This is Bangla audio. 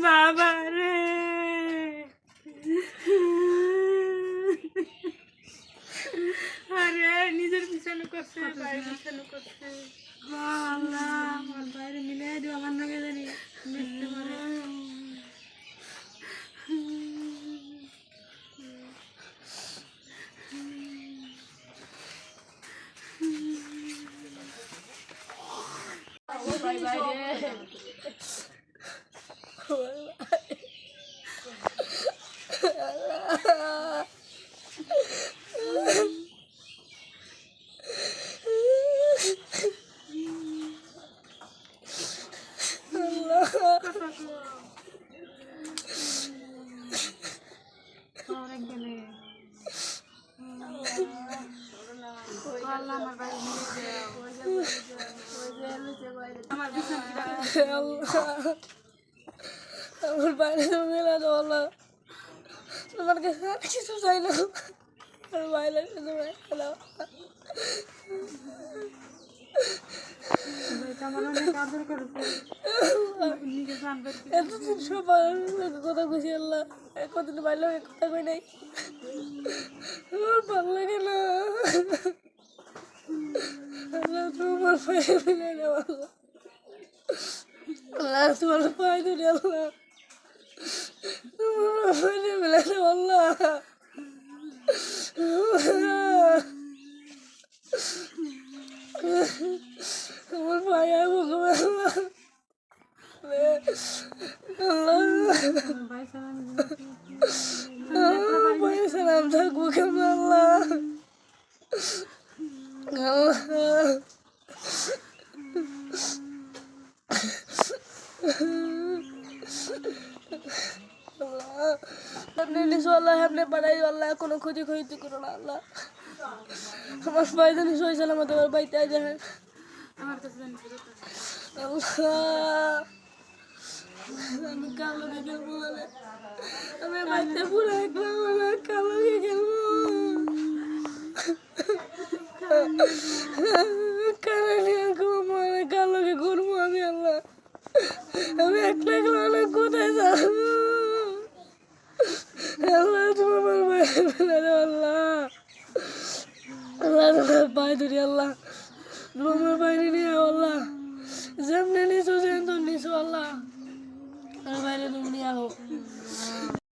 বাবা রে আরে নিজের পিছনে করছে বাইরে পিছনে করছে আল্লাহ আমার বাইরে মিলে দিও আমার নাকি জানি মিশতে পারে বাই বাই রে আমার বাইরে মেলা দো আল্লাহ তোমার কাছে কিছু চাইলো আর বাইরে হ্যালো এতদিন সবার কথা খুশি আল্লাহ কতদিন বাইলে কথা কই নাই আমার ভালো লাগে না আল্লাহ তোমার পায়ে মিলে নেওয়া আল্লাহ তোমার পায়ে ধরে আল্লাহ তোমার পায়ে মিলে নেওয়া আল্লাহ আমার পায়ে ভগবান পায়ে সালাম থাকবো কেমন আল্লাহ আপনি নিশো আল্লাহ আপনি বাড়াই আল্লাহ কোনো ক্ষতি ক্ষতি করো না আল্লাহ আমার ভাই জানি সই সালামত আমার বাড়িতে আই যাবেন আমার কাছে আমি কালো কে খেলবো আমি বাড়িতে পুরো একলাম কালো কে খেলবো কালোকে ঘুরবো আমি আল্লাহ আমি একলা একলা অনেক কোথায় যাবো আল্লাহ তোমার আল্লাহ আল্লাহ তোমার পায়ে ধরি আল্লাহ তোমার বাইরে নিয়ে আল্লাহ যেমনি নিছো যেন তো নিছো আল্লাহ বাইরে তুমি নিয়ে আহ